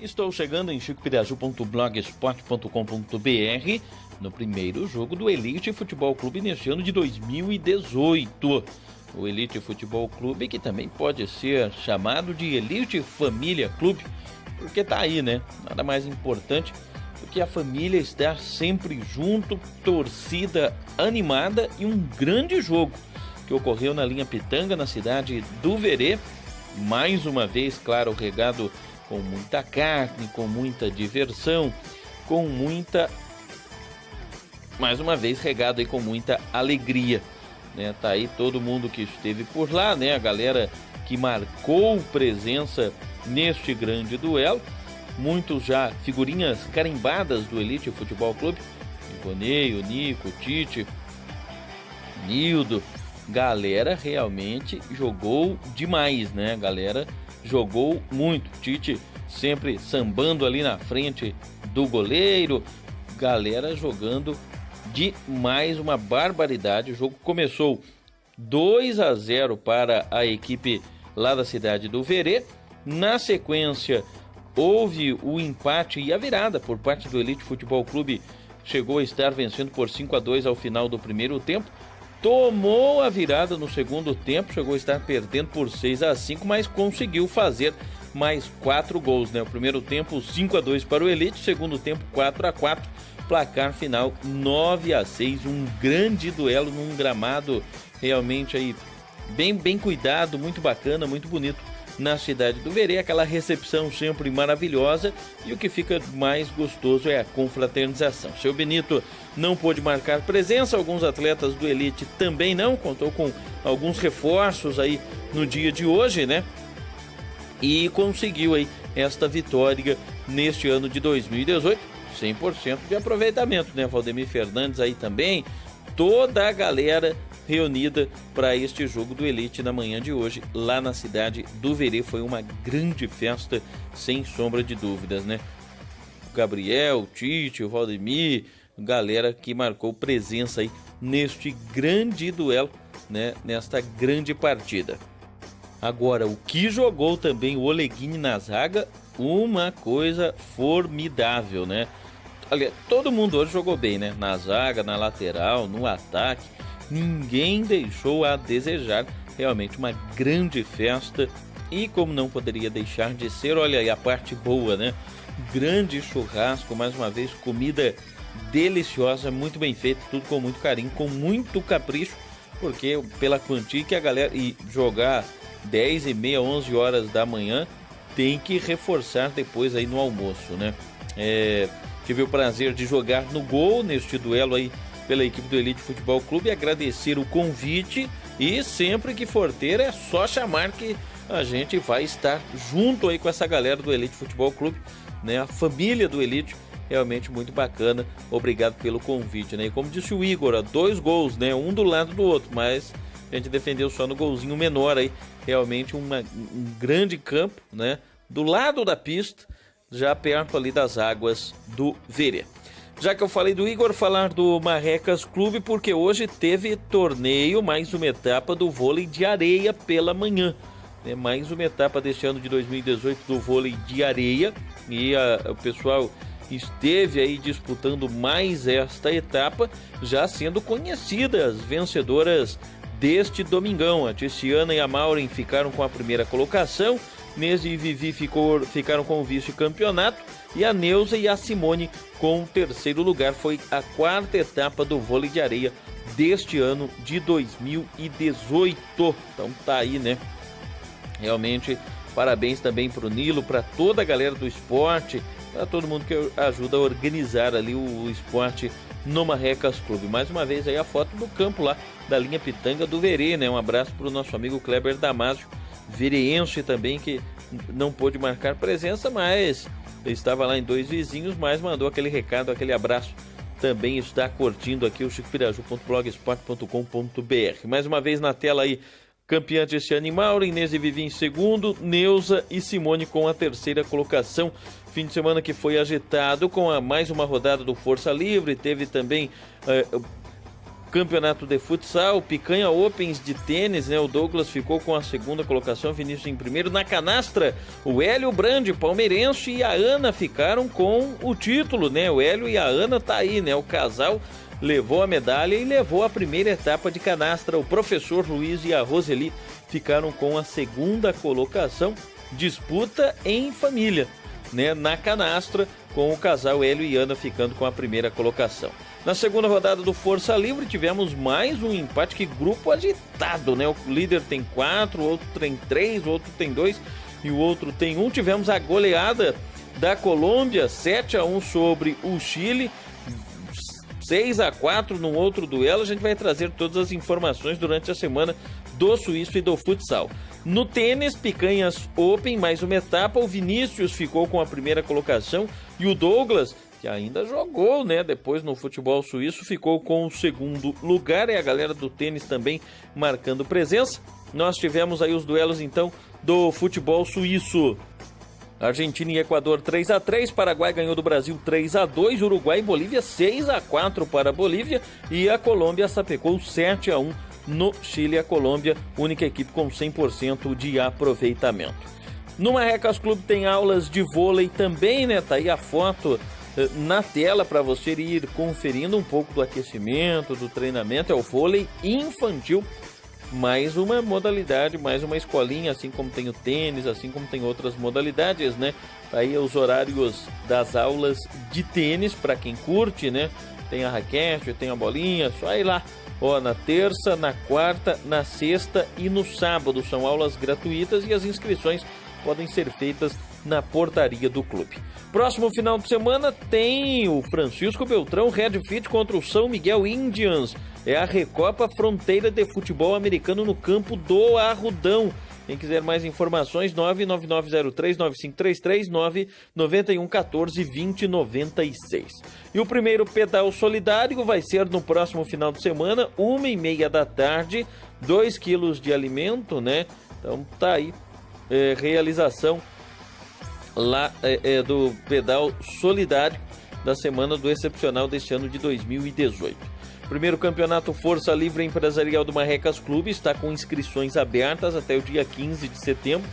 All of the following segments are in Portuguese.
Estou chegando em chicopiraju.blogspot.com.br no primeiro jogo do Elite Futebol Clube neste ano de 2018. O Elite Futebol Clube, que também pode ser chamado de Elite Família Clube, porque tá aí, né? Nada mais importante do que a família estar sempre junto, torcida animada e um grande jogo que ocorreu na linha Pitanga, na cidade do Verê. Mais uma vez, claro, regado com muita carne, com muita diversão, mais uma vez regado aí com muita alegria, né? Tá aí todo mundo que esteve por lá, né? A galera que marcou presença neste grande duelo, muitos já figurinhas carimbadas do Elite Futebol Clube, Ivonei, o Nico, o Tite, Nildo, galera realmente jogou demais, né? Galera jogou muito, Tite sempre sambando ali na frente do goleiro, galera jogando demais, uma barbaridade. O jogo começou 2-0 para a equipe lá da cidade do Verê. Na sequência houve o empate e a virada por parte do Elite Futebol Clube, chegou a estar vencendo por 5-2 ao final do primeiro tempo. Tomou a virada no segundo tempo, chegou a estar perdendo por 6-5, mas conseguiu fazer mais 4 gols, né? O primeiro tempo 5-2 para o Elite, segundo tempo 4-4, placar final 9-6, um grande duelo num gramado realmente aí bem cuidado, muito bacana, muito bonito na cidade do Verê, aquela recepção sempre maravilhosa, e o que fica mais gostoso é a confraternização. Seu Benito não pôde marcar presença, alguns atletas do Elite também não, contou com alguns reforços aí no dia de hoje, né? E conseguiu aí esta vitória neste ano de 2018, 100% de aproveitamento, né? Valdemir Fernandes aí também, toda a galera reunida para este jogo do Elite na manhã de hoje, lá na cidade do Verê. Foi uma grande festa, sem sombra de dúvidas, né? O Gabriel, o Tite, o Valdemir, galera que marcou presença aí neste grande duelo, né? Nesta grande partida. Agora, o que jogou também o Oleguini na zaga, uma coisa formidável, né? Aliás, todo mundo hoje jogou bem, né? Na zaga, na lateral, no ataque. Ninguém deixou a desejar, realmente uma grande festa, e como não poderia deixar de ser, olha aí a parte boa, né? Grande churrasco, mais uma vez, comida deliciosa, muito bem feita, tudo com muito carinho, com muito capricho, porque pela quantia que a galera, e jogar 10h30, 11 horas da manhã, tem que reforçar depois aí no almoço, né? Tive o prazer de jogar no gol neste duelo aí pela equipe do Elite Futebol Clube, agradecer o convite, e sempre que for ter é só chamar que a gente vai estar junto aí com essa galera do Elite Futebol Clube, né? A família do Elite, realmente muito bacana, obrigado pelo convite, né? E como disse o Igor, 2 gols, né? Um do lado do outro, mas a gente defendeu só no golzinho menor aí, realmente um grande campo, né? Do lado da pista, já perto ali das águas do Verê. Já que eu falei do Igor, falar do Marrecas Clube, porque hoje teve torneio, mais uma etapa do vôlei de areia pela manhã. É mais uma etapa deste ano de 2018 do vôlei de areia, e o pessoal esteve aí disputando mais esta etapa, já sendo conhecidas vencedoras deste domingão. A Tiziana e a Maureen ficaram com a primeira colocação, Nese e Vivi ficaram com o vice-campeonato, e a Neuza e a Simone com o terceiro lugar. Foi a 4ª etapa do vôlei de areia deste ano de 2018. Então tá aí, né? Realmente, parabéns também pro Nilo, para toda a galera do esporte, para todo mundo que ajuda a organizar ali o esporte no Marrecas Clube. Mais uma vez aí a foto do campo lá da linha Pitanga do Verê, né? Um abraço pro nosso amigo Kleber Damasio, vereense também, que não pôde marcar presença, mas estava lá em Dois Vizinhos, mas mandou aquele recado, aquele abraço. Também está curtindo aqui o chicopiraju.blogspot.com.br. Mais uma vez na tela aí, campeã desse ano, Maureen, Inês e Vivi em segundo, Neuza e Simone com a terceira colocação. Fim de semana que foi agitado com mais uma rodada do Força Livre, teve também campeonato de futsal, Picanha Opens de tênis, né? O Douglas ficou com a segunda colocação, Vinícius em primeiro. Na canastra, o Hélio Brandi, palmeirense, e a Ana ficaram com o título, né? O Hélio e a Ana tá aí, né? O casal levou a medalha e levou a primeira etapa de canastra. O professor Luiz e a Roseli ficaram com a segunda colocação. Disputa em família, né? Na canastra, com o casal Hélio e Ana ficando com a primeira colocação. Na segunda rodada do Força Livre tivemos mais um empate, que grupo agitado, né? O líder tem 4, o outro tem 3, o outro tem 2 e o outro tem 1. Tivemos a goleada da Colômbia, 7-1 sobre o Chile, 6-4 num outro duelo. A gente vai trazer todas as informações durante a semana do Suíço e do futsal. No tênis, Picanhas Open, mais uma etapa. O Vinícius ficou com a primeira colocação e o Douglas, que ainda jogou, né, depois no futebol suíço, ficou com o segundo lugar. E a galera do tênis também marcando presença. Nós tivemos aí os duelos, então, do futebol suíço. Argentina e Equador 3-3, Paraguai ganhou do Brasil 3-2, Uruguai e Bolívia 6-4 para a Bolívia, e a Colômbia sapecou 7-1 no Chile. A Colômbia, única equipe com 100% de aproveitamento. No Marrecas Clube tem aulas de vôlei também, né? Tá aí a foto na tela para você ir conferindo um pouco do aquecimento, do treinamento. É o vôlei infantil, mais uma modalidade, mais uma escolinha, assim como tem o tênis, assim como tem outras modalidades, né? Tá aí os horários das aulas de tênis para quem curte, né? Tem a raquete, tem a bolinha, só ir lá. Ó, na terça, na quarta, na sexta e no sábado são aulas gratuitas e as inscrições podem ser feitas na portaria do clube. Próximo final de semana tem o Francisco Beltrão Red Fit contra o São Miguel Indians. É a Recopa Fronteira de Futebol Americano no campo do Arrudão. Quem quiser mais informações, 99903-9533, 99114-2096. E o primeiro pedal solidário vai ser no próximo final de semana, 1h30 da tarde, 2 quilos de alimento, né? Então tá aí, realização lá do pedal solidário da semana do excepcional deste ano de 2018. Primeiro campeonato Força Livre Empresarial do Marrecas Clube está com inscrições abertas até o dia 15 de setembro.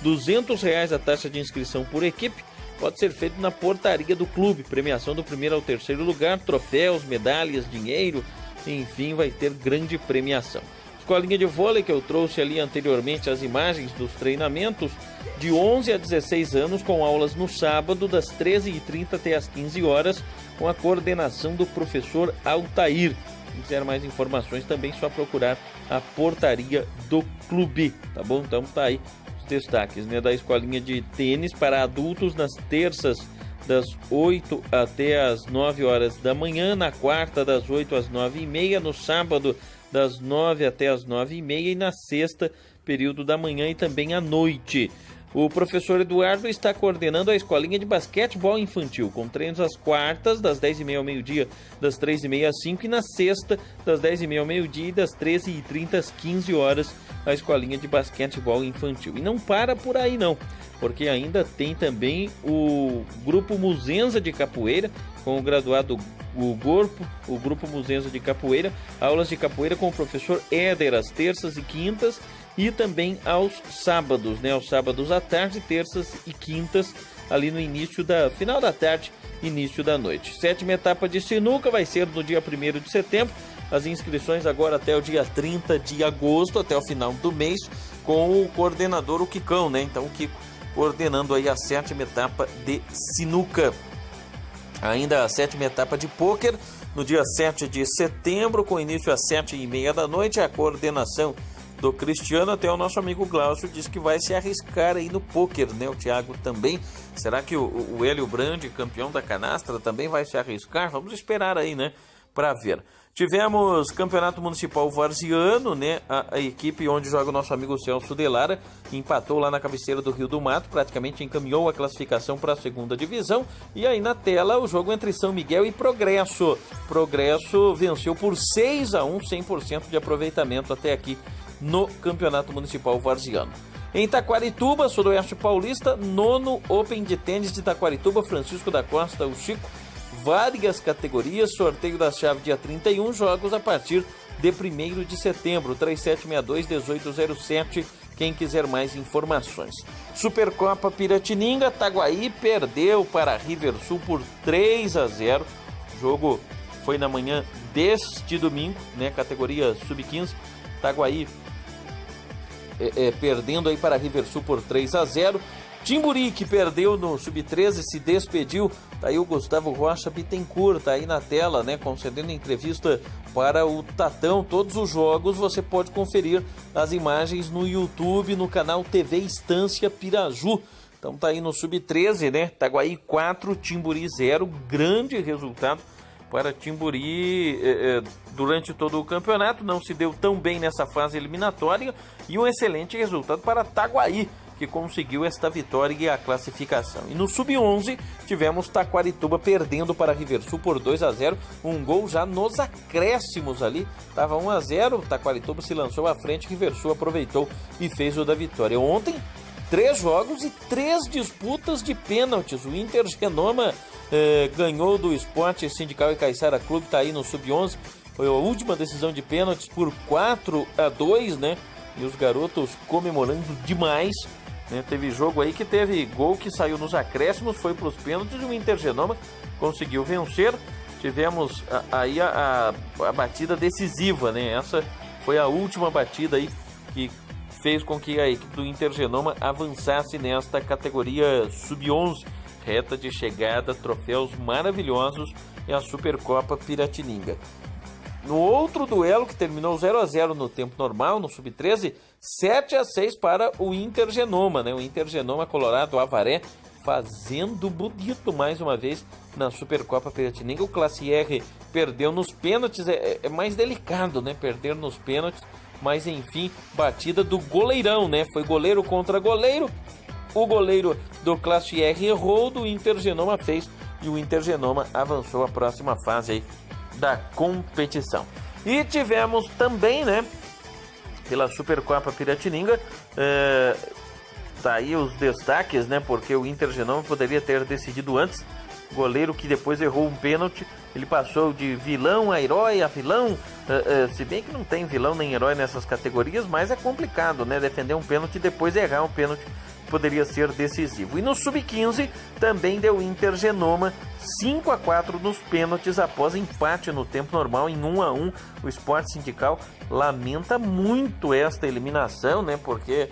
R$200 a taxa de inscrição por equipe. Pode ser feito na portaria do clube. Premiação do primeiro ao terceiro lugar, troféus, medalhas, dinheiro, enfim, vai ter grande premiação. Escolinha de vôlei, que eu trouxe ali anteriormente as imagens dos treinamentos, de 11 a 16 anos, com aulas no sábado, das 13h30 até as 15 horas, com a coordenação do professor Altair. Se quiser mais informações, também é só procurar a portaria do clube, tá bom? Então tá aí os destaques, né, da escolinha de tênis para adultos nas terças, das 8 até as 9 horas da manhã, na quarta, das 8 às 9h30, no sábado, das 9 até as 9h30 e na sexta, período da manhã e também à noite. O professor Eduardo está coordenando a escolinha de basquetebol infantil, com treinos às quartas, das 10h30 ao meio-dia, das 3h30 às 5h, e na sexta, das 10h30 ao meio-dia e das 13h30 às 15 horas, a escolinha de basquetebol infantil. E não para por aí não, porque ainda tem também o Grupo Muzenza de Capoeira, com o graduado o Grupo Muzenza de Capoeira, aulas de capoeira com o professor Éder às terças e quintas, e também aos sábados, né? Aos sábados à tarde, terças e quintas, ali no final da tarde, início da noite. 7ª etapa de sinuca vai ser no dia 1º de setembro. As inscrições agora até o dia 30 de agosto, até o final do mês, com o coordenador, o Kikão, né? Então o Kiko coordenando aí a 7ª etapa de sinuca. Ainda a 7ª etapa de pôquer, no dia 7 de setembro, com início às 7h30 da noite, a coordenação do Cristiano. Até o nosso amigo Glaucio disse que vai se arriscar aí no pôquer, né? O Thiago também. Será que o Hélio Brandi, campeão da canastra, também vai se arriscar? Vamos esperar aí, né? Para ver. Tivemos Campeonato Municipal Varziano, né? A equipe onde joga o nosso amigo Celso Delara empatou lá na cabeceira do Rio do Mato, praticamente encaminhou a classificação para a 2ª divisão. E aí na tela o jogo entre São Miguel e Progresso. Progresso venceu por 6-1, 100% de aproveitamento até aqui no Campeonato Municipal Varziano. Em Taquarituba, Sudoeste Paulista, 9º Open de Tênis de Taquarituba, Francisco da Costa, o Chico, várias categorias. Sorteio da chave dia 31, jogos a partir de 1º de setembro, 3762-1807, quem quiser mais informações. Supercopa Piratininga, Taguaí perdeu para Riversul por 3-0. O jogo foi na manhã deste domingo, né? Categoria Sub-15. Taguaí perdendo aí para Riversul por 3-0. Timburi, que perdeu no Sub-13, se despediu. Tá aí o Gustavo Rocha Bittencourt, tá aí na tela, né, concedendo entrevista para o Tatão. Todos os jogos você pode conferir as imagens no YouTube, no canal TV Estância Piraju. Então tá aí no Sub-13, né, Taguaí 4, Timburi 0, grande resultado para Timburi durante todo o campeonato. Não se deu tão bem nessa fase eliminatória e um excelente resultado para Taguaí, que conseguiu esta vitória e a classificação. E no Sub-11 tivemos Taquarituba perdendo para Riversul por 2-0, um gol já nos acréscimos ali, estava 1-0, Taquarituba se lançou à frente, Riversul aproveitou e fez o da vitória. Ontem, 3 jogos e 3 disputas de pênaltis. O Inter Genoma ganhou do Esporte Sindical e Caiçara Clube, está aí no Sub-11, foi a última decisão de pênaltis por 4-2, né? E os garotos comemorando demais. Teve jogo aí que teve gol que saiu nos acréscimos, foi para os pênaltis e o Inter Genoma conseguiu vencer. Tivemos aí a batida decisiva, né? Essa foi a última batida aí que fez com que a equipe do Inter Genoma avançasse nesta categoria Sub-11. Reta de chegada, troféus maravilhosos e a Supercopa Piratininga. No outro duelo, que terminou 0-0 no tempo normal, no Sub-13, 7-6 para o Inter Genoma, né? O Inter Genoma Colorado Avaré fazendo bonito mais uma vez na Supercopa Piratininga. O Classe R perdeu nos pênaltis, é mais delicado, né? Perder nos pênaltis, mas enfim, batida do goleirão, né? Foi goleiro contra goleiro. O goleiro do Classe R errou, do Inter Genoma fez e o Inter Genoma avançou à próxima fase aí da competição. E tivemos também, né, pela Supercopa Piratininga, tá aí os destaques, né, porque o Inter Genoma poderia ter decidido antes. Goleiro que depois errou um pênalti, ele passou de vilão a herói a vilão, se bem que não tem vilão nem herói nessas categorias, mas é complicado, né, defender um pênalti e depois errar um pênalti poderia ser decisivo. E no Sub-15 também deu Inter Genoma 5-4 nos pênaltis após empate no tempo normal em 1-1. O Esporte Sindical lamenta muito esta eliminação, né, porque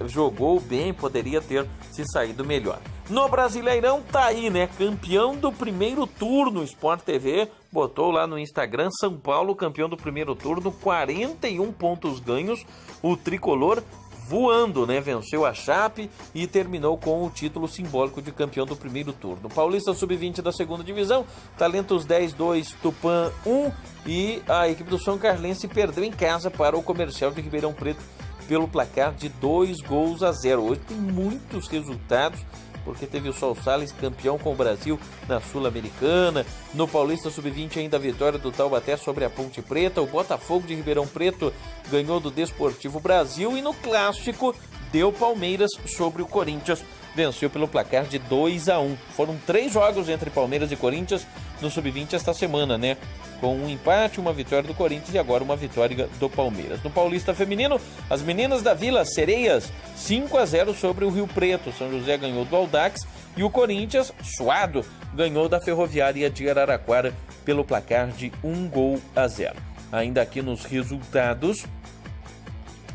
jogou bem, poderia ter se saído melhor. No Brasileirão tá aí, né, campeão do primeiro turno. O Sport TV botou lá no Instagram, São Paulo campeão do primeiro turno, 41 pontos ganhos, o tricolor voando, né? Venceu a Chape e terminou com o título simbólico de campeão do primeiro turno. Paulista Sub-20 da segunda divisão, Talentos 10-2, Tupã 1 e a equipe do São Carlense perdeu em casa para o Comercial de Ribeirão Preto pelo placar de 2-0. Hoje tem muitos resultados, porque teve o Sol Salles campeão com o Brasil na Sul-Americana. No Paulista Sub-20 ainda a vitória do Taubaté sobre a Ponte Preta. O Botafogo de Ribeirão Preto ganhou do Desportivo Brasil. E no Clássico deu Palmeiras sobre o Corinthians. Venceu pelo placar de 2-1. Foram 3 jogos entre Palmeiras e Corinthians no Sub-20 esta semana, né? Com um empate, uma vitória do Corinthians e agora uma vitória do Palmeiras. No Paulista Feminino, as meninas da Vila Sereias, 5-0 sobre o Rio Preto. São José ganhou do Audax e o Corinthians, suado, ganhou da Ferroviária de Araraquara pelo placar de 1-0. Ainda aqui nos resultados,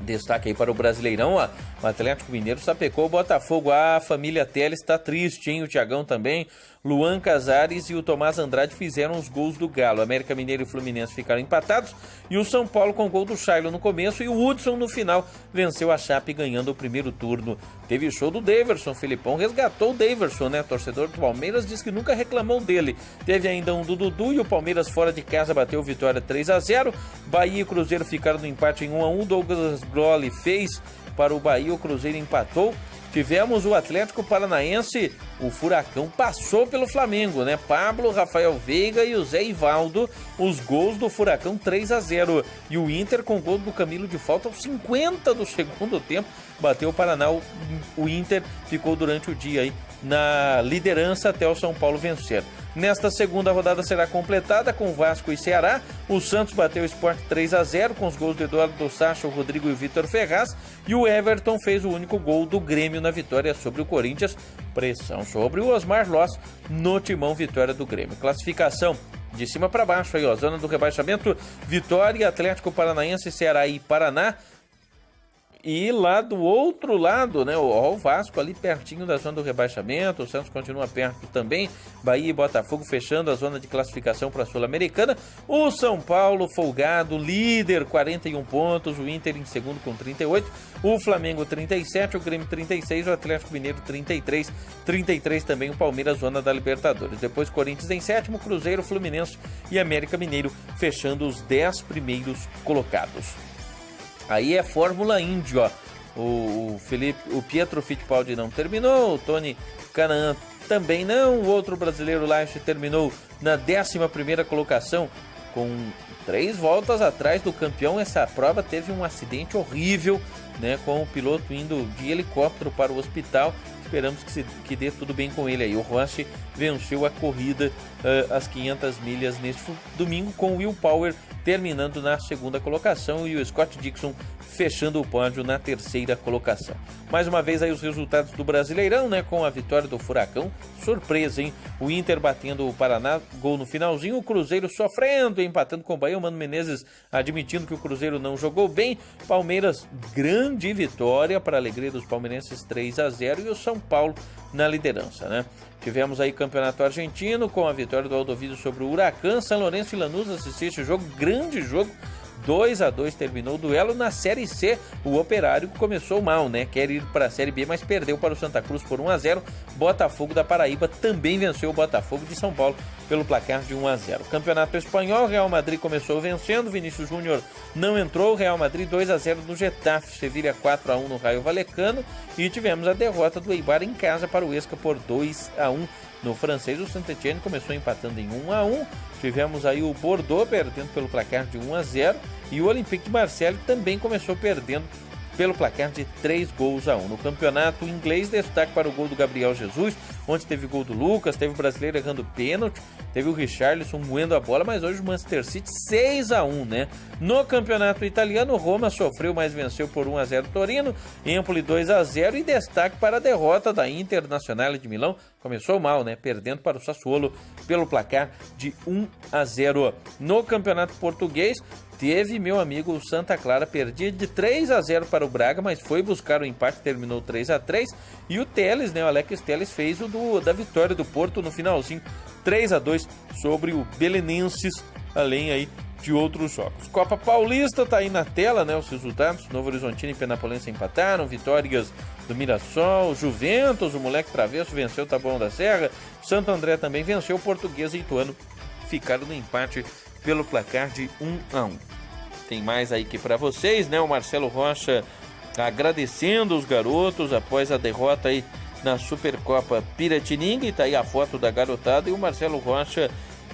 destaque aí para o Brasileirão, ó. O Atlético Mineiro sapecou o Botafogo. A família Teles está triste, hein? O Thiagão também. Luan Casares e o Tomás Andrade fizeram os gols do Galo. América Mineiro e Fluminense ficaram empatados. E o São Paulo com o gol do Shailo no começo. E o Hudson no final venceu a Chape ganhando o primeiro turno. Teve show do Daverson. Filipão resgatou o Daverson, né? Torcedor do Palmeiras diz que nunca reclamou dele. Teve ainda um do Dudu e o Palmeiras fora de casa bateu vitória 3-0. Bahia e Cruzeiro ficaram no empate em 1-1. Douglas Grolli fez para o Bahia, o Cruzeiro empatou. Tivemos o Atlético Paranaense, o Furacão passou pelo Flamengo, né? Pablo, Rafael Veiga e o Zé Ivaldo, os gols do Furacão 3-0. E o Inter com gol do Camilo de falta aos 50 do segundo tempo, bateu o Paraná. O Inter ficou durante o dia aí na liderança até o São Paulo vencer. Nesta segunda rodada será completada com Vasco e Ceará. O Santos bateu o Sport 3-0 com os gols do Eduardo dos Sacha, o Rodrigo e o Vitor Ferraz. E o Everton fez o único gol do Grêmio na vitória sobre o Corinthians. Pressão sobre o Osmar Loss no timão, vitória do Grêmio. Classificação de cima para baixo aí, ó. Zona do rebaixamento, Vitória, Atlético Paranaense, Ceará e Paraná. E lá do outro lado, né, o Vasco ali pertinho da zona do rebaixamento, o Santos continua perto também, Bahia e Botafogo fechando a zona de classificação para a Sul-Americana, o São Paulo folgado, líder, 41 pontos, o Inter em segundo com 38, o Flamengo 37, o Grêmio 36, o Atlético Mineiro 33 também o Palmeiras, zona da Libertadores. Depois Corinthians em sétimo, Cruzeiro, Fluminense e América Mineiro fechando os 10 primeiros colocados. Aí é Fórmula Indy, ó. O Pietro Fittipaldi não terminou, o Tony Kanaan também não. O outro brasileiro lá terminou na 11ª colocação com 3 voltas atrás do campeão. Essa prova teve um acidente horrível, né, com o piloto indo de helicóptero para o hospital. Esperamos que dê tudo bem com ele aí. O Rossi venceu a corrida as 500 milhas neste domingo, com o Will Power terminando na 2ª colocação e o Scott Dixon fechando o pódio na 3ª colocação. Mais uma vez aí os resultados do Brasileirão, né, com a vitória do Furacão, surpresa, hein? O Inter batendo o Paraná, gol no finalzinho, o Cruzeiro sofrendo, empatando com o Bahia, o Mano Menezes admitindo que o Cruzeiro não jogou bem, Palmeiras, grande vitória para a alegria dos palmeirenses, 3-0, e o São Paulo na liderança, né? Tivemos aí campeonato argentino com a vitória do Aldovídeo sobre o Huracan. São Lourenço e Lanús assististe o jogo, grande jogo, 2-2 terminou o duelo. Na Série C, o Operário começou mal, né? Quer ir para a Série B, mas perdeu para o Santa Cruz por 1-0. Botafogo da Paraíba também venceu o Botafogo de São Paulo pelo placar de 1-0. Campeonato Espanhol, Real Madrid começou vencendo, Vinícius Júnior não entrou, Real Madrid 2-0 no Getafe, Sevilha 4-1 no Raio Vallecano, e tivemos a derrota do Eibar em casa para o Huesca por 2-1. No francês, o Saint-Étienne começou empatando em 1-1. Tivemos aí o Bordeaux perdendo pelo placar de 1-0. E o Olympique de Marseille também começou perdendo pelo placar de 3-1. No campeonato inglês, destaque para o gol do Gabriel Jesus, onde teve gol do Lucas, teve o brasileiro errando pênalti, teve o Richarlison moendo a bola, mas hoje o Manchester City 6-1, né? No campeonato italiano, Roma sofreu, mas venceu por 1-0 Torino, Empoli 2-0, e destaque para a derrota da Internazionale de Milão, começou mal, né? Perdendo para o Sassuolo pelo placar de 1-0. No campeonato português, teve, meu amigo, o Santa Clara, perdia de 3-0 para o Braga, mas foi buscar o empate, terminou 3-3. E o Telles, né, o Alex Telles, fez da vitória do Porto no finalzinho, 3-2 sobre o Belenenses, além aí de outros jogos. Copa Paulista tá aí na tela, né, os resultados. Novo Horizontino e Penapolense empataram, vitórias do Mirassol, Juventus, o moleque travesso venceu o Taboão da Serra, Santo André também venceu o Portuguesa e Ituano, ficaram no empate pelo placar de 1-1. Tem mais aí que para vocês, né? O Marcelo Rocha agradecendo os garotos após a derrota aí na Supercopa Piratininga, e tá aí a foto da garotada, e o Marcelo Rocha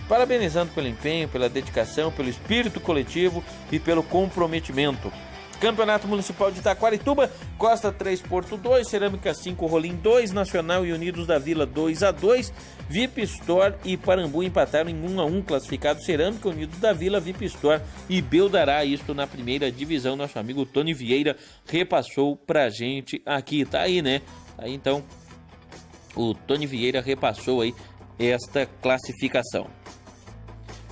parabenizando pelo empenho, pela dedicação, pelo espírito coletivo e pelo comprometimento. Campeonato Municipal de Taquarituba, Costa 3, Porto 2, Cerâmica 5, Rolim 2, Nacional e Unidos da Vila 2-2, VIP Store e Parambu empataram em 1-1, classificado Cerâmica, Unidos da Vila, VIP Store e Beldará, isto na primeira divisão. Nosso amigo Tony Vieira repassou pra gente aqui, tá aí, né? Aí então, o Tony Vieira repassou aí esta classificação.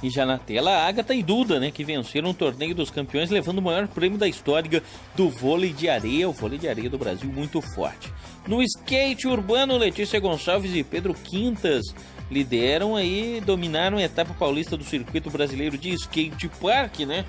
E já na tela, a Agatha e Duda, né, que venceram o torneio dos campeões, levando o maior prêmio da história do vôlei de areia, o vôlei de areia do Brasil muito forte. No skate urbano, Letícia Gonçalves e Pedro Quintas lideram aí, dominaram a etapa paulista do circuito brasileiro de skate park, né?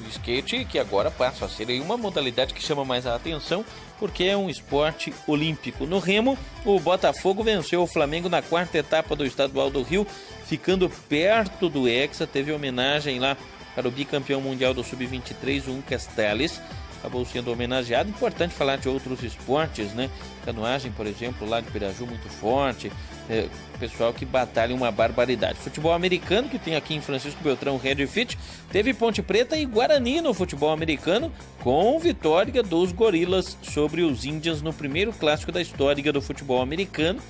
O skate que agora passa a ser aí uma modalidade que chama mais a atenção, porque é um esporte olímpico. No remo, o Botafogo venceu o Flamengo na 4ª etapa do Estadual do Rio, ficando perto do Hexa. Teve homenagem lá para o bicampeão mundial do Sub-23, o Castells, acabou sendo homenageado. Importante falar de outros esportes, né? Canoagem, por exemplo, lá de Piraju, muito forte. Pessoal que batalha uma barbaridade. Futebol americano, que tem aqui em Francisco Beltrão Red Fit, teve Ponte Preta e Guarani no futebol americano, com vitória dos Gorilas sobre os Indians no primeiro clássico da história do futebol americano.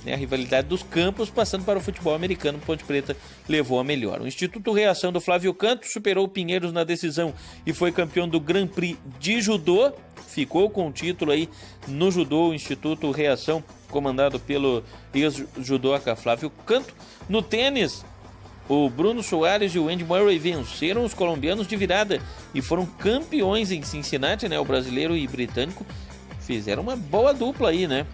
né, a rivalidade dos campos, passando para o futebol americano. Ponte Preta levou a melhor. O Instituto Reação do Flávio Canto superou o Pinheiros na decisão e foi campeão do Grand Prix de Judô. Ficou com o título aí no judô, o Instituto Reação, comandado pelo ex-judoca Flávio Canto. No tênis, o Bruno Soares e o Andy Murray venceram os colombianos de virada e foram campeões em Cincinnati, né? O brasileiro e britânico fizeram uma boa dupla aí, né?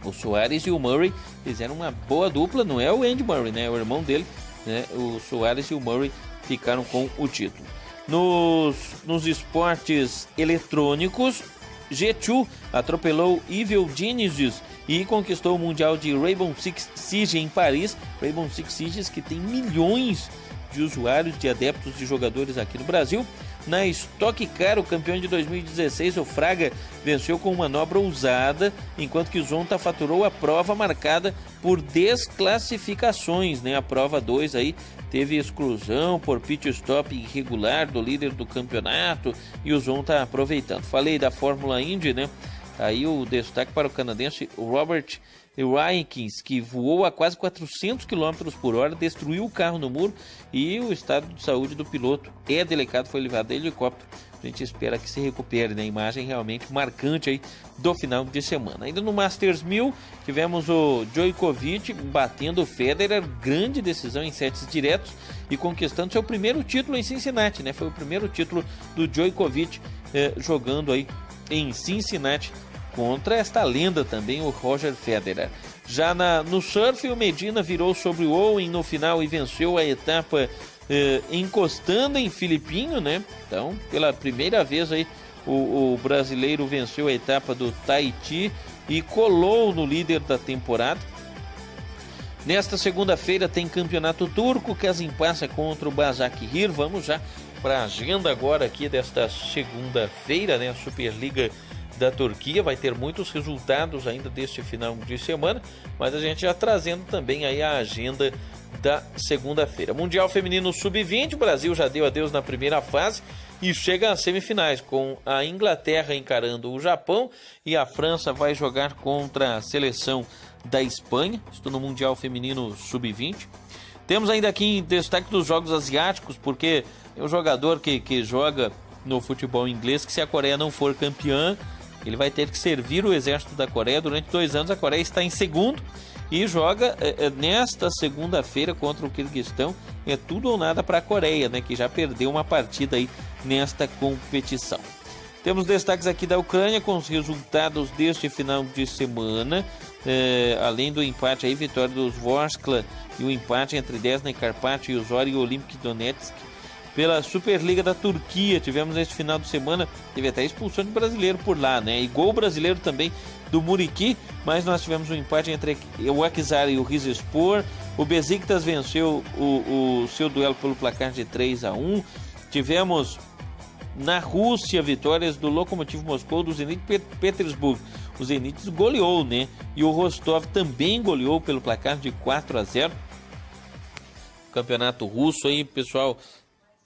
O Soares e o Murray fizeram uma boa dupla, não é o Andy Murray, né? É o irmão dele, né? O Soares e o Murray ficaram com o título. Nos esportes eletrônicos, G2 atropelou Evil Geniuses e conquistou o Mundial de Rainbow Six Siege em Paris. Rainbow Six Siege que tem milhões de usuários, de adeptos, de jogadores aqui no Brasil. Na Stock Car, o campeão de 2016, o Fraga, venceu com manobra ousada, enquanto que o Zonta faturou a prova marcada por desclassificações, né? A prova 2 aí teve exclusão por pit stop irregular do líder do campeonato e o Zonta aproveitando. Falei da Fórmula Indy, né? Aí o destaque para o canadense Robert Raikins, que voou a quase 400 km por hora, destruiu o carro no muro e o estado de saúde do piloto é delicado, foi levado de helicóptero. A gente espera que se recupere, né? Imagem realmente marcante aí do final de semana. Ainda no Masters 1000, tivemos o Djokovic batendo o Federer, grande decisão em sets diretos e conquistando seu primeiro título em Cincinnati, né? Foi o primeiro título do Djokovic jogando aí em Cincinnati contra esta lenda também, o Roger Federer. Já no surf, o Medina virou sobre o Owen no final e venceu a etapa encostando em Filipinho, né? Então, pela primeira vez aí, o brasileiro venceu a etapa do Tahiti e colou no líder da temporada. Nesta segunda-feira tem campeonato turco, Kazım passa contra o Başakşehir. Vamos já para a agenda agora aqui desta segunda-feira, né? A Superliga da Turquia vai ter muitos resultados ainda deste final de semana, mas a gente já trazendo também aí a agenda da segunda-feira. Mundial Feminino Sub-20, o Brasil já deu adeus na primeira fase e chega às semifinais, com a Inglaterra encarando o Japão e a França vai jogar contra a seleção da Espanha. Estou no Mundial Feminino Sub-20. Temos ainda aqui em destaque dos Jogos Asiáticos, porque é um jogador que joga no futebol inglês que, se a Coreia não for campeã, ele vai ter que servir o exército da Coreia durante 2 anos. A Coreia está em segundo e joga nesta segunda-feira contra o Quirguistão. É tudo ou nada para a Coreia, né, que já perdeu uma partida aí nesta competição. Temos destaques aqui da Ucrânia com os resultados deste final de semana. Além do empate aí, vitória dos Vorskla e o empate entre Desna e Karpat e o Zori e o Olympic Donetsk. Pela Superliga da Turquia, tivemos neste final de semana, teve até expulsão de brasileiro por lá, né? E gol brasileiro também do Muriqui, mas nós tivemos um empate entre o Akhisar e o Rizespor. O Besiktas venceu o seu duelo pelo placar de 3-1. Tivemos na Rússia vitórias do Lokomotiv Moscou, do Zenit Petersburgo. O Zenit goleou, né? E o Rostov também goleou pelo placar de 4-0. Campeonato russo aí, pessoal,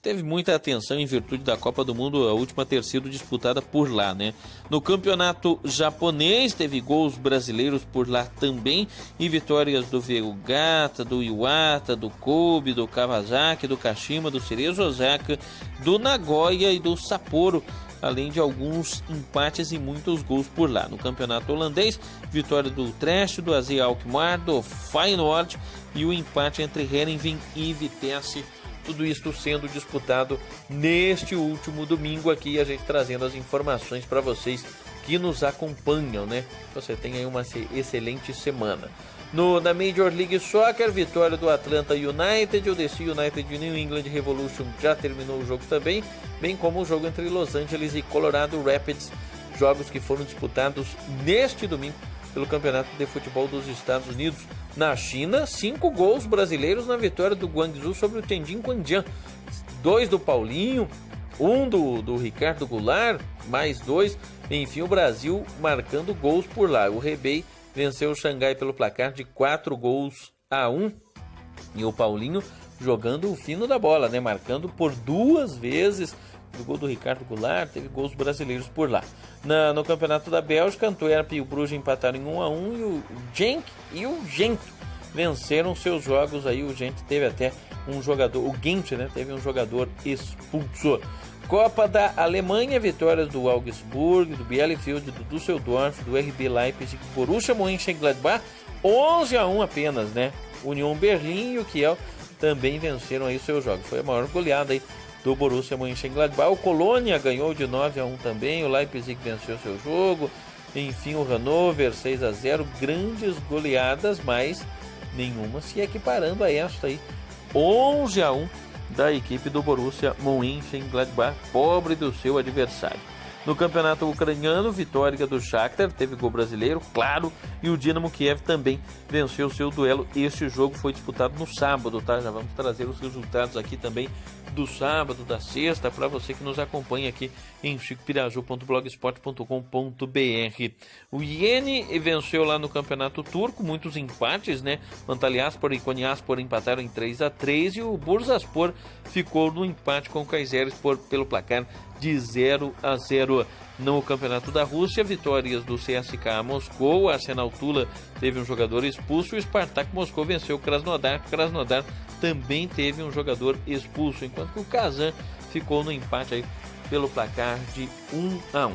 teve muita atenção em virtude da Copa do Mundo, a última ter sido disputada por lá, né? No campeonato japonês, teve gols brasileiros por lá também, e vitórias do Veugata, do Iwata, do Kobe, do Kawasaki, do Kashima, do Cerezo Osaka, do Nagoya e do Sapporo, além de alguns empates e muitos gols por lá. No campeonato holandês, vitória do Utrecht, do AZ Alkmaar, do Feyenoord e o empate entre Heerenveen e Vitesse. Tudo isso sendo disputado neste último domingo aqui, a gente trazendo as informações para vocês que nos acompanham, né? Você tem aí uma excelente semana. Na Major League Soccer, vitória do Atlanta United, o DC United de New England Revolution já terminou o jogo também, bem como o jogo entre Los Angeles e Colorado Rapids, jogos que foram disputados neste domingo pelo Campeonato de Futebol dos Estados Unidos. Na China, 5 gols brasileiros na vitória do Guangzhou sobre o Tianjin Quanjian. 2 do Paulinho, 1 do Ricardo Goulart, mais 2. Enfim, o Brasil marcando gols por lá. O Hebei venceu o Xangai pelo placar de 4-1. E o Paulinho jogando o fino da bola, né? Marcando por 2 vezes do gol do Ricardo Goulart, teve gols brasileiros por lá. No Campeonato da Bélgica, Antwerp e o Bruges empataram em 1-1 e o Genk e o Gent venceram seus jogos aí. O Gent teve até um jogador, o Gent, né, teve um jogador expulso. Copa da Alemanha, vitórias do Augsburg, do Bielefeld, do Düsseldorf, do RB Leipzig, Borussia Mönchengladbach, 11-1 apenas, né? Union Berlim e o Kiel também venceram aí seus jogos. Foi a maior goleada aí do Borussia Mönchengladbach. O Colônia ganhou de 9-1 também, o Leipzig venceu seu jogo. Enfim, o Hannover 6-0, grandes goleadas, mas nenhuma se equiparando a esta aí. 11-1 da equipe do Borussia Mönchengladbach, pobre do seu adversário. No campeonato ucraniano, vitória do Shakhtar, teve gol brasileiro, claro, e o Dinamo Kiev também venceu seu duelo. Este jogo foi disputado no sábado, tá? Já vamos trazer os resultados aqui também do sábado, da sexta, para você que nos acompanha aqui em chicopiraju.blogspot.com.br. O Yeni venceu lá no campeonato turco, muitos empates, né? O Antalyaspor e Konyaspor empataram em 3-3 e o Bursaspor ficou no empate com o Kayserispor pelo placar de 0-0. No campeonato da Rússia, vitórias do CSKA Moscou, o Arsenal Tula teve um jogador expulso e o Spartak Moscou venceu o Krasnodar. Krasnodar também teve um jogador expulso, enquanto que o Kazan ficou no empate aí pelo placar de 1-1.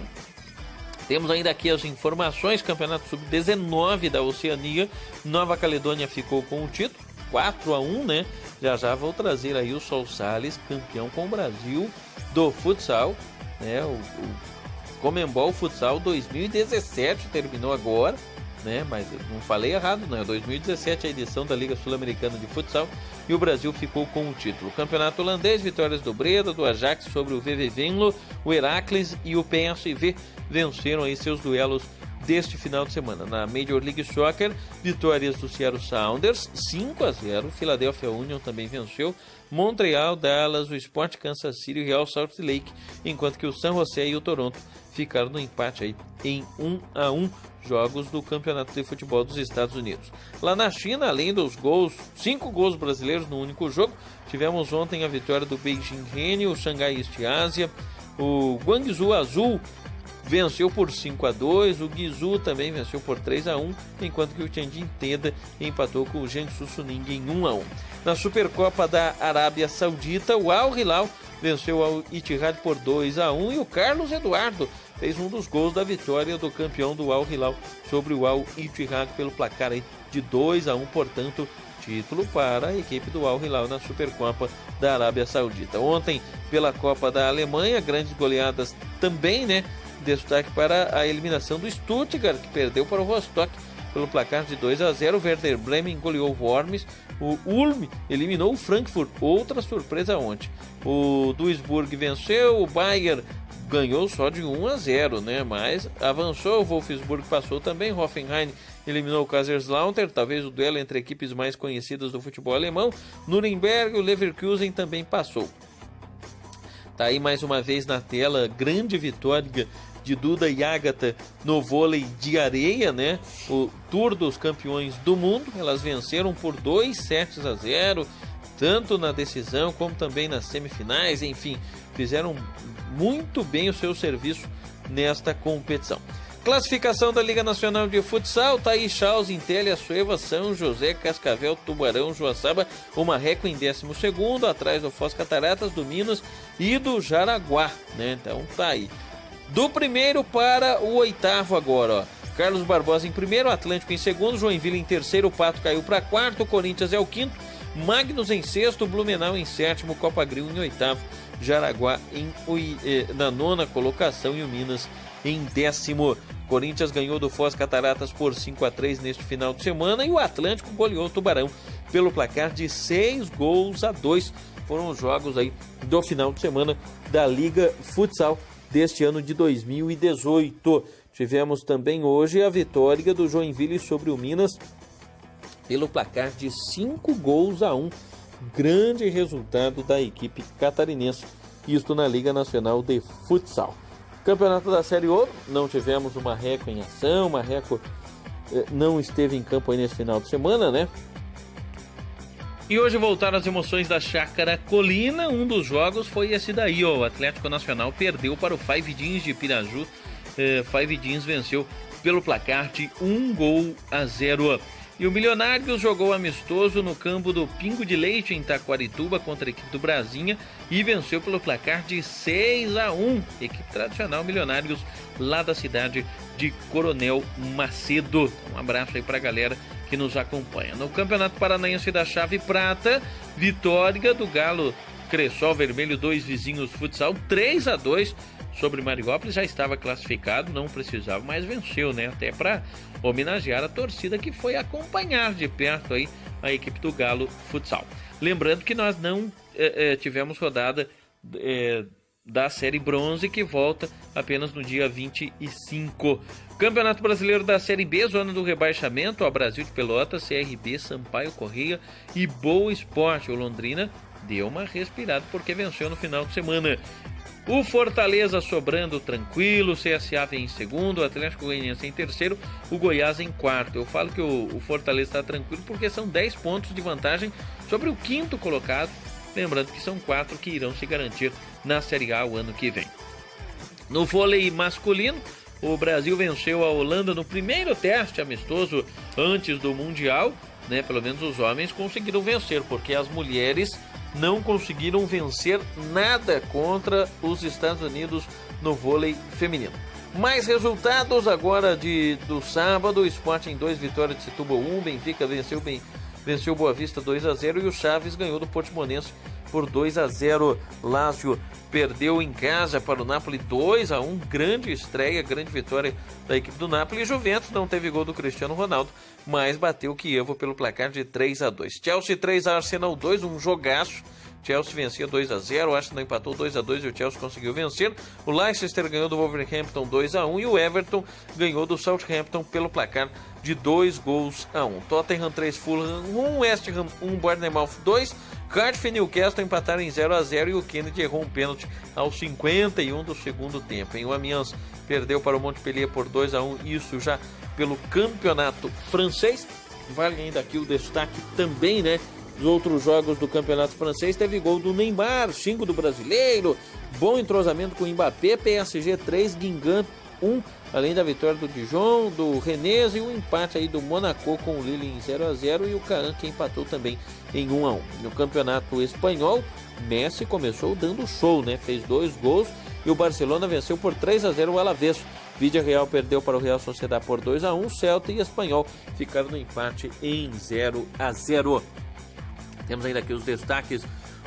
Temos ainda aqui as informações. Campeonato Sub-19 da Oceania, Nova Caledônia ficou com o título, 4-1, né? Já vou trazer aí o Sol Salles, campeão com o Brasil do futsal, né? O Comembol Futsal 2017 terminou agora, né? Mas eu não falei errado, né? 2017 a edição da Liga Sul-Americana de Futsal e o Brasil ficou com o título. Campeonato holandês, vitórias do Breda, do Ajax sobre o VV Venlo, o Heracles e o PSV venceram aí seus duelos deste final de semana. Na Major League Soccer, vitórias do Seattle Sounders 5-0, Philadelphia Union também venceu, Montreal, Dallas, o Sport Kansas City e o Real Salt Lake, enquanto que o San José e o Toronto ficaram no empate aí em 1-1, jogos do Campeonato de Futebol dos Estados Unidos. Lá na China, além dos gols, 5 gols brasileiros no único jogo, tivemos ontem a vitória do Beijing Hene, o Xangai East Asia, o Guangzhou Azul venceu por 5-2, o Guizhou também venceu por 3-1, enquanto que o Tianjin Teda empatou com o Jiangsu Suning em 1-1. Na Supercopa da Arábia Saudita, o Al Hilal venceu o Ittihad por 2-1 e o Carlos Eduardo fez um dos gols da vitória do campeão do Al Hilal sobre o Al Ittihad pelo placar aí de 2-1, portanto, título para a equipe do Al Hilal na Supercopa da Arábia Saudita. Ontem, pela Copa da Alemanha, grandes goleadas também, né? Destaque para a eliminação do Stuttgart, que perdeu para o Rostock pelo placar de 2-0. O Werder Bremen goleou o Worms. O Ulm eliminou o Frankfurt, outra surpresa ontem. O Duisburg venceu, o Bayern ganhou só de 1-0, né? Mas avançou, o Wolfsburg passou também, Hoffenheim eliminou o Kaiserslautern, talvez o duelo entre equipes mais conhecidas do futebol alemão. Nuremberg, o Leverkusen também passou. Tá aí mais uma vez na tela, grande vitória de Duda e Agatha no vôlei de areia, né? O Tour dos Campeões do Mundo, elas venceram por 2-0, tanto na decisão como também nas semifinais, enfim, fizeram muito bem o seu serviço nesta competição. Classificação da Liga Nacional de Futsal, tá aí Chaus, Intelha, Sueva, São José, Cascavel, Tubarão, Joaçaba, o Marreco em 12º, atrás do Foz Cataratas, do Minas e do Jaraguá, né? Então tá aí. Do primeiro para o 8º agora, ó. Carlos Barbosa em primeiro, Atlântico em segundo, Joinville em terceiro, Pato caiu para quarto, Corinthians é o quinto, Magnus em sexto, Blumenau em sétimo, Copa Grill em oitavo, Jaraguá na nona colocação e o Minas em 10º. Corinthians ganhou do Foz Cataratas por 5-3 neste final de semana e o Atlântico goleou o Tubarão pelo placar de 6-2. Foram os jogos aí do final de semana da Liga Futsal deste ano de 2018. Tivemos também hoje a vitória do Joinville sobre o Minas pelo placar de 5-1. Grande resultado da equipe catarinense, isto na Liga Nacional de Futsal. Campeonato da Série Ouro, não tivemos o Marreco em ação, o Marreco não esteve em campo aí nesse final de semana, né? E hoje voltaram as emoções da Chácara Colina. Um dos jogos foi esse daí, ó. O Atlético Nacional perdeu para o Five Jeans de Piraju. Five Jeans venceu pelo placar de 1-0. E o Milionários jogou amistoso no campo do Pingo de Leite, em Taquarituba, contra a equipe do Brasinha e venceu pelo placar de 6-1. Equipe tradicional Milionários, lá da cidade de Coronel Macedo. Um abraço aí pra galera que nos acompanha. No Campeonato Paranaense da Chave Prata, vitória do Galo Cressol Vermelho 2 Vizinhos Futsal, 3-2 sobre Mariópolis. Já estava classificado, não precisava, mas venceu, né? Até para homenagear a torcida que foi acompanhar de perto aí a equipe do Galo Futsal. Lembrando que nós não tivemos rodada da Série Bronze, que volta apenas no dia 25. Campeonato Brasileiro da Série B, zona do rebaixamento, o Brasil de Pelotas, CRB, Sampaio Correia e Boa Esporte. O Londrina deu uma respirada porque venceu no final de semana. O Fortaleza sobrando tranquilo, o CSA vem em segundo, o Atlético Goianiense em terceiro, o Goiás em quarto. Eu falo que o Fortaleza está tranquilo porque são 10 pontos de vantagem sobre o quinto colocado. Lembrando que são 4 que irão se garantir na Série A o ano que vem. No vôlei masculino, o Brasil venceu a Holanda no primeiro teste amistoso antes do Mundial, né? Pelo menos os homens conseguiram vencer, porque as mulheres não conseguiram vencer nada contra os Estados Unidos no vôlei feminino. Mais resultados agora do sábado: o Sport em 2, Vitória de Setúbal 1, Benfica venceu Boa Vista 2-0 e o Chaves ganhou do Portimonense por 2-0. Lazio perdeu em casa para o Napoli 2-1, grande estreia, grande vitória da equipe do Napoli. E Juventus não teve gol do Cristiano Ronaldo, mas bateu o Chievo pelo placar de 3-2. Chelsea 3, Arsenal 2, um jogaço. Chelsea vencia 2-0, o Arsenal empatou 2-2 e o Chelsea conseguiu vencer. O Leicester ganhou do Wolverhampton 2-1 e o Everton ganhou do Southampton pelo placar de 2-1. Tottenham 3, Fulham 1, West Ham 1, Bournemouth 2. Cardiff e Newcastle empataram em 0-0 e o Kennedy errou um pênalti aos 51 do segundo tempo. O Amiens perdeu para o Montpellier por 2-1, isso já pelo campeonato francês. Vale ainda aqui o destaque também, né? Os outros jogos do campeonato francês, teve gol do Neymar, xingo do brasileiro, bom entrosamento com o Mbappé, PSG 3, Guingamp 1, além da vitória do Dijon, do Rennes e o empate aí do Monaco com o Lille em 0-0 e o Caen que empatou também em 1-1. No campeonato espanhol, Messi começou dando show, né? Fez 2 gols e o Barcelona venceu por 3-0 o Alavés. Villarreal perdeu para o Real Sociedad por 2-1, Celta e Espanhol ficaram no empate em 0-0. Temos ainda aqui os destaques: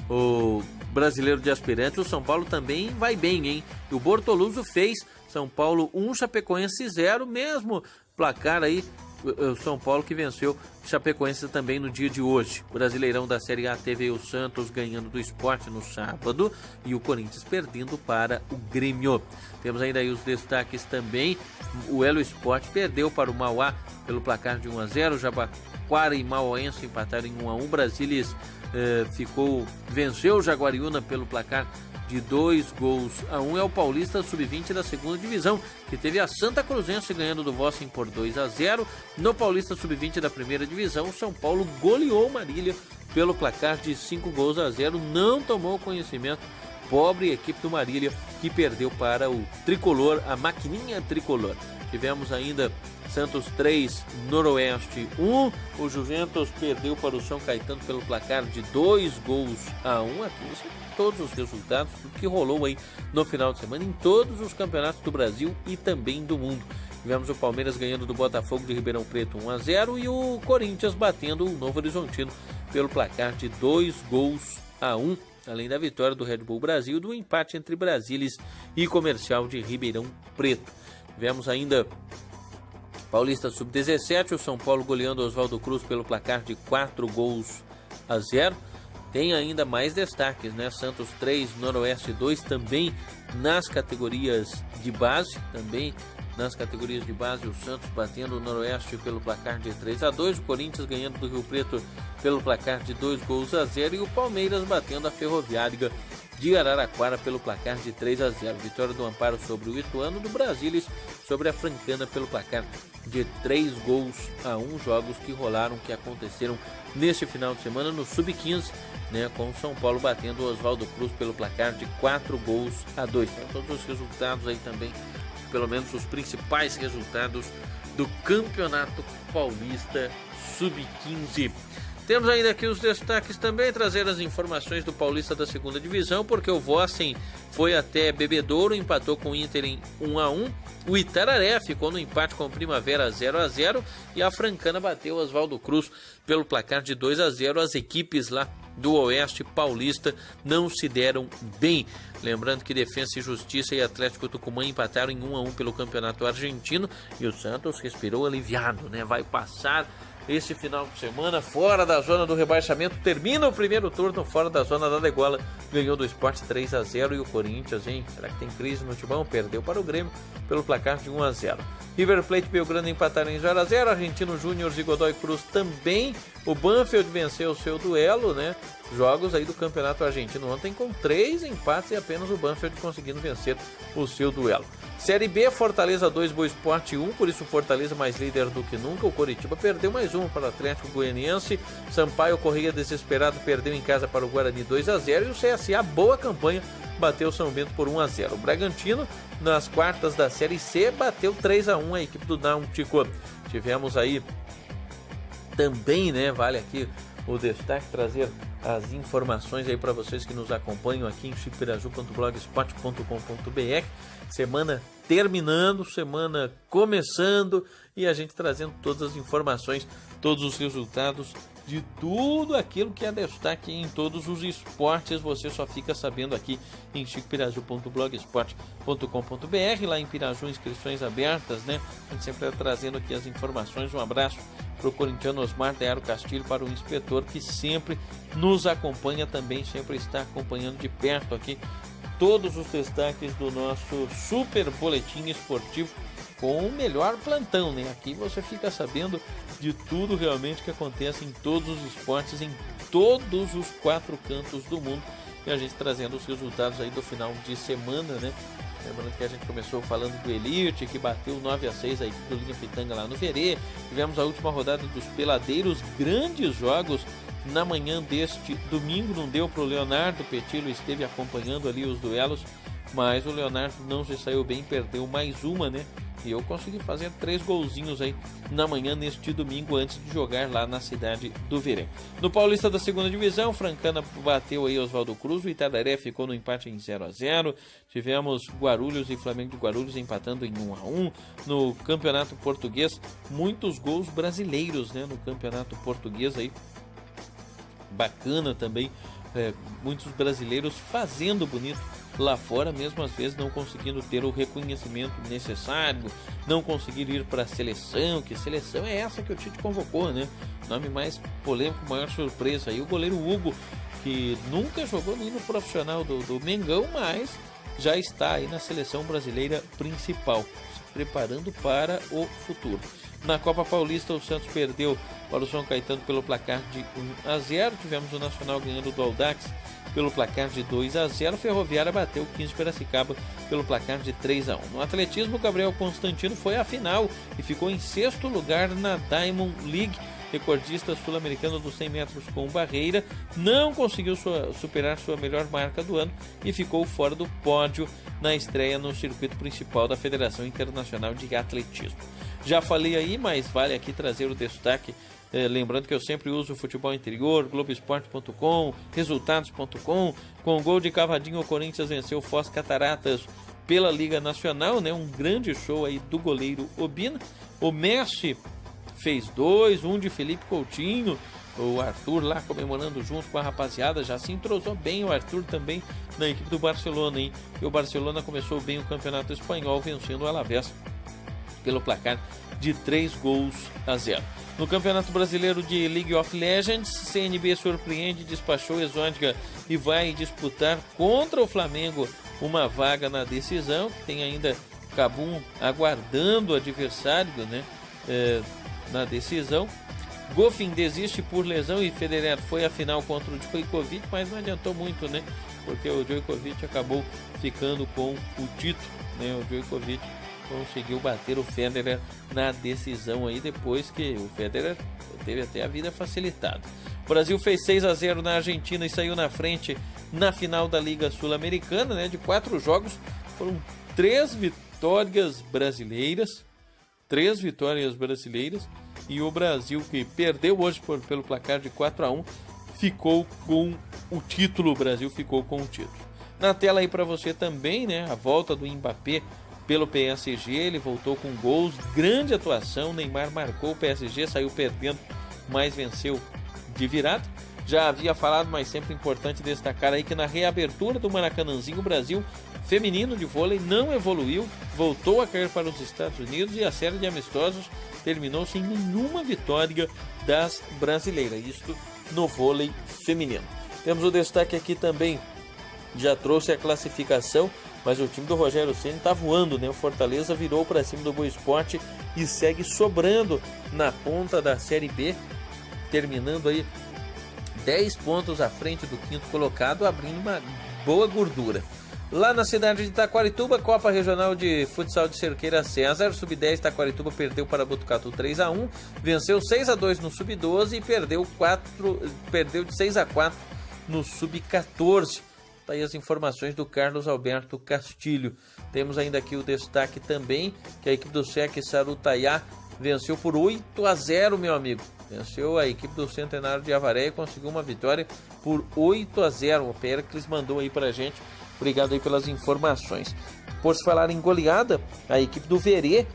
o Brasileiro de Aspirantes, o São Paulo também vai bem, hein? E o Bortoluso fez São Paulo 1, Chapecoense 0, mesmo placar aí, o São Paulo que venceu Chapecoense também no dia de hoje. O Brasileirão da Série A teve o Santos ganhando do Sport no sábado e o Corinthians perdendo para o Grêmio. Temos ainda aí os destaques também: o Elo Sport perdeu para o Mauá pelo placar de 1-0, Jabaquara e Mauaense empataram em 1-1, Brasilis venceu o Jaguariúna pelo placar de 2-1. É o Paulista Sub-20 da segunda divisão, que teve a Santa Cruzense ganhando do Vossen por 2-0. No Paulista Sub-20 da primeira divisão, o São Paulo goleou o Marília pelo placar de 5-0. Não tomou conhecimento, pobre equipe do Marília, que perdeu para o Tricolor, a maquininha Tricolor. Tivemos ainda Santos 3, Noroeste 1. O Juventus perdeu para o São Caetano pelo placar de 2-1. Aqui são todos os resultados do que rolou aí no final de semana em todos os campeonatos do Brasil e também do mundo. Tivemos o Palmeiras ganhando do Botafogo de Ribeirão Preto 1-0 e o Corinthians batendo o Novo Horizontino pelo placar de 2-1. Além da vitória do Red Bull Brasil e do empate entre Brasilis e Comercial de Ribeirão Preto. Tivemos ainda Paulista Sub-17, o São Paulo goleando o Oswaldo Cruz pelo placar de 4-0. Tem ainda mais destaques, né? Santos 3, Noroeste 2, também nas categorias de base. O Santos batendo o Noroeste pelo placar de 3-2, o Corinthians ganhando do Rio Preto pelo placar de 2-0 e o Palmeiras batendo a Ferroviária de Araraquara pelo placar de 3-0. Vitória do Amparo sobre o Ituano, do Brasilis sobre a Francana pelo placar de 3-1, jogos que rolaram, que aconteceram neste final de semana no Sub-15, né, com o São Paulo batendo o Oswaldo Cruz pelo placar de 4-2. Então, todos os resultados aí também, pelo menos os principais resultados do Campeonato Paulista Sub-15. Temos ainda aqui os destaques também, trazer as informações do Paulista da segunda divisão, porque o Vossen foi até Bebedouro, empatou com o Inter em 1-1. O Itararé ficou no empate com o Primavera 0-0 e a Francana bateu o Oswaldo Cruz pelo placar de 2-0. As equipes lá do Oeste Paulista não se deram bem. Lembrando que Defensa e Justiça e Atlético Tucumã empataram em 1-1 pelo Campeonato Argentino e o Santos respirou aliviado, né? Vai passar esse final de semana fora da zona do rebaixamento. Termina o primeiro turno fora da zona da degola. Ganhou do Sport 3-0 e o Corinthians, hein? Será que tem crise no Timão? Perdeu para o Grêmio pelo placar de 1-0. River Plate e Belgrano empataram em 0-0. Argentino Júnior e Godoy Cruz também. O Banfield venceu o seu duelo, né? Jogos aí do Campeonato Argentino ontem com 3 empates e apenas o Banfield conseguindo vencer o seu duelo. Série B, Fortaleza 2, Boa Esporte 1, por isso Fortaleza mais líder do que nunca. O Coritiba perdeu mais um para o Atlético Goianiense. Sampaio Corrêa desesperado perdeu em casa para o Guarani 2-0 e o CSA, boa campanha, bateu o São Bento por 1-0. O Bragantino, nas quartas da Série C, bateu 3-1 a equipe do Náutico. Tivemos aí também, né, vale aqui o destaque, trazer as informações aí para vocês que nos acompanham aqui em chipiraju.blogspot.com.br. Semana terminando, semana começando e a gente trazendo todas as informações, todos os resultados de tudo aquilo que é destaque em todos os esportes. Você só fica sabendo aqui em chicopiraju.blogspot.com.br. Lá em Piraju, inscrições abertas, né? A gente sempre está trazendo aqui as informações. Um abraço para o corintiano Osmar Dearo Castilho, para o inspetor que sempre nos acompanha também, sempre está acompanhando de perto aqui todos os destaques do nosso super boletim esportivo com o melhor plantão, né? Aqui você fica sabendo de tudo realmente que acontece em todos os esportes, em todos os 4 cantos do mundo, e a gente trazendo os resultados aí do final de semana, né? Lembrando que a gente começou falando do Elite, que bateu 9-6 a equipe do Linha Pitanga lá no Verê. Tivemos a última rodada dos Peladeiros, grandes jogos na manhã deste domingo. Não deu para o Leonardo, Petilo esteve acompanhando ali os duelos, mas o Leonardo não se saiu bem, perdeu mais uma, né? E eu consegui fazer 3 golzinhos aí na manhã neste domingo antes de jogar lá na cidade do Verém. No Paulista da segunda divisão, Francana bateu aí Oswaldo Cruz, o Itararé ficou no empate em 0-0. Tivemos Guarulhos e Flamengo de Guarulhos empatando em 1-1. No Campeonato Português, muitos gols brasileiros, né? No Campeonato Português aí, bacana também, muitos brasileiros fazendo bonito lá fora, mesmo às vezes não conseguindo ter o reconhecimento necessário, não conseguir ir para a seleção. Que seleção é essa que o Tite convocou, né? Nome mais polêmico, maior surpresa aí, o goleiro Hugo, que nunca jogou nem no profissional do Mengão, mas já está aí na seleção brasileira principal, se preparando para o futuro. Na Copa Paulista, o Santos perdeu para o São Caetano pelo placar de 1-0. Tivemos o Nacional ganhando do Audax pelo placar de 2-0. Ferroviária bateu o 15 Piracicaba pelo placar de 3-1. No atletismo, Gabriel Constantino foi à final e ficou em 6º lugar na Diamond League. Recordista sul-americano dos 100 metros com barreira, não conseguiu superar sua melhor marca do ano e ficou fora do pódio na estreia no circuito principal da Federação Internacional de Atletismo. Já falei aí, mas vale aqui trazer o destaque, lembrando que eu sempre uso o Futebol Interior, Globoesporte.com, Resultados.com. Com o gol de Cavadinho, o Corinthians venceu o Foz Cataratas pela Liga Nacional, né? Um grande show aí do goleiro Obina. O Messi fez 2, um de Felipe Coutinho, o Arthur lá comemorando junto com a rapaziada, já se entrosou bem o Arthur também na equipe do Barcelona, hein? E o Barcelona começou bem o Campeonato Espanhol, vencendo o Alavés pelo placar de 3-0. No Campeonato Brasileiro de League of Legends, CNB surpreende, despachou Exótica e vai disputar contra o Flamengo uma vaga na decisão. Tem ainda Cabum aguardando o adversário, né? Na decisão. Goffin desiste por lesão e Federer foi à final contra o Djokovic, mas não adiantou muito, né? porque o Djokovic acabou ficando com o título, né? O Djokovic conseguiu bater o Federer na decisão aí, depois que o Federer teve até a vida facilitada. O Brasil fez 6-0 na Argentina e saiu na frente na final da Liga Sul-Americana, né? De 4 jogos, foram 3 vitórias brasileiras, e o Brasil, que perdeu hoje pelo placar de 4-1, ficou com o título. O Brasil ficou com o título. Na tela aí para você também, né? A volta do Mbappé pelo PSG, ele voltou com gols, grande atuação. Neymar marcou, o PSG saiu perdendo, mas venceu de virada. Já havia falado, mas sempre importante destacar aí que na reabertura do Maracanãzinho, o Brasil feminino de vôlei não evoluiu, voltou a cair para os Estados Unidos e a série de amistosos terminou sem nenhuma vitória das brasileiras. Isto no vôlei feminino. Temos o destaque aqui também, já trouxe a classificação, mas o time do Rogério Ceni está voando, né? O Fortaleza virou para cima do Boa Esporte e segue sobrando na ponta da Série B, terminando aí 10 pontos à frente do quinto colocado, abrindo uma boa gordura. Lá na cidade de Taquarituba, Copa Regional de Futsal de Cerqueira César, Sub-10 Taquarituba perdeu para Botucatu 3-1, venceu 6-2 no Sub-12 e perdeu de 6-4 no Sub-14. Tá aí as informações do Carlos Alberto Castilho. Temos ainda aqui o destaque também, que a equipe do SEC Sarutaiá venceu por 8-0, meu amigo. Venceu a equipe do Centenário de Avaré e conseguiu uma vitória por 8-0. O Pericles mandou aí pra gente. Obrigado aí pelas informações. Por se falar em goleada, a equipe do Verê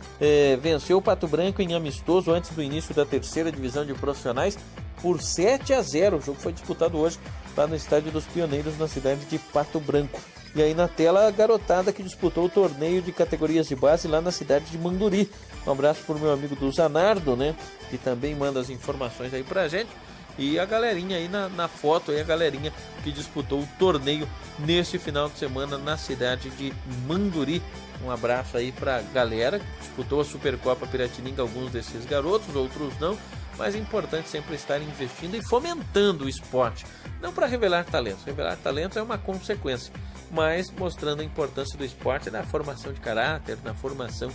venceu o Pato Branco em amistoso antes do início da terceira divisão de profissionais por 7-0. O jogo foi disputado hoje lá no Estádio dos Pioneiros, na cidade de Pato Branco. E aí na tela a garotada que disputou o torneio de categorias de base lá na cidade de Manduri. Um abraço pro meu amigo do Zanardo, né? Que também manda as informações aí pra gente. E a galerinha aí na foto, aí a galerinha que disputou o torneio neste final de semana na cidade de Manduri. Um abraço aí pra galera que disputou a Supercopa Piratininga, alguns desses garotos, outros não. Mas é importante sempre estar investindo e fomentando o esporte. Não para revelar talentos. Revelar talentos é uma consequência, mas mostrando a importância do esporte na formação de caráter, na formação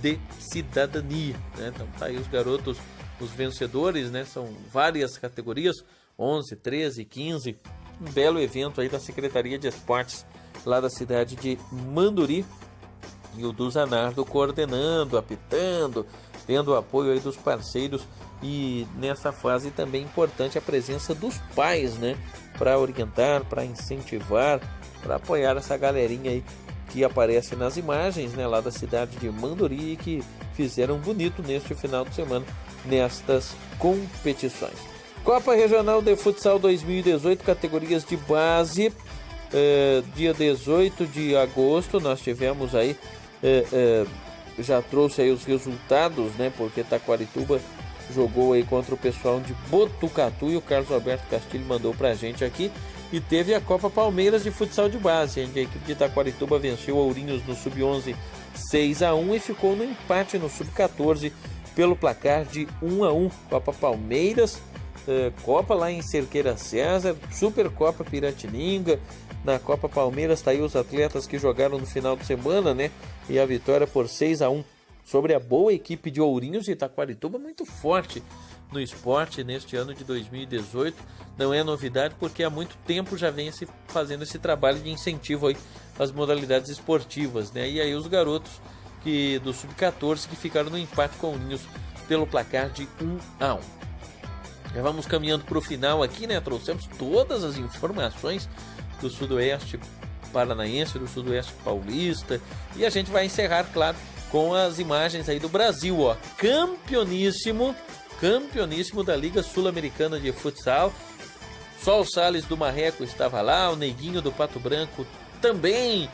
de cidadania, né? Então tá aí os garotos, os vencedores, né? São várias categorias, 11, 13, 15, um belo evento aí da Secretaria de Esportes lá da cidade de Manduri, e o do Zanardo coordenando, apitando, tendo o apoio aí dos parceiros. E nessa fase também é importante a presença dos pais, né? Para orientar, para incentivar, para apoiar essa galerinha aí que aparece nas imagens, né? Lá da cidade de Manduri, e que fizeram bonito neste final de semana nestas competições. Copa Regional de Futsal 2018, categorias de base, dia 18 de agosto nós tivemos aí, já trouxe aí os resultados, né? Porque Taquarituba jogou aí contra o pessoal de Botucatu e o Carlos Alberto Castilho mandou pra gente aqui. E teve a Copa Palmeiras de Futsal de Base, onde a equipe de Taquarituba venceu Ourinhos no Sub-11 6-1 e ficou no empate no Sub-14 pelo placar de 1-1. Copa Palmeiras, Copa lá em Cerqueira César, Supercopa Piratininga. Na Copa Palmeiras tá aí os atletas que jogaram no final de semana, né? E a vitória por 6-1 sobre a boa equipe de Ourinhos e Taquarituba, muito forte no esporte neste ano de 2018. Não é novidade, porque há muito tempo já vem fazendo esse trabalho de incentivo aí às modalidades esportivas, né? E aí os garotos do Sub-14 que ficaram no empate com Ourinhos pelo placar de 1-1. Já vamos caminhando para o final aqui, né? Trouxemos todas as informações do Sudoeste Paranaense, do Sudoeste Paulista, e a gente vai encerrar, claro, com as imagens aí do Brasil, ó. Campeoníssimo da Liga Sul-Americana de Futsal. Só o Salles do Marreco estava lá, o Neguinho do Pato Branco também,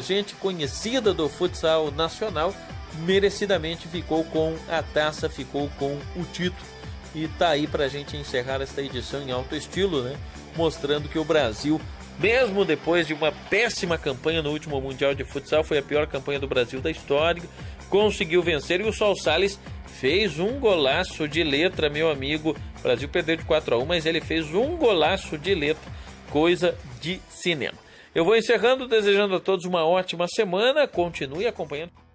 gente conhecida do futsal nacional, merecidamente ficou com a taça, ficou com o título. E tá aí pra gente encerrar esta edição em alto estilo, né? Mostrando que o Brasil, mesmo depois de uma péssima campanha no último Mundial de Futsal, foi a pior campanha do Brasil da história, conseguiu vencer. E o Sol Salles fez um golaço de letra, meu amigo. O Brasil perdeu de 4-1, mas ele fez um golaço de letra coisa de cinema. Eu vou encerrando, desejando a todos uma ótima semana. Continue acompanhando.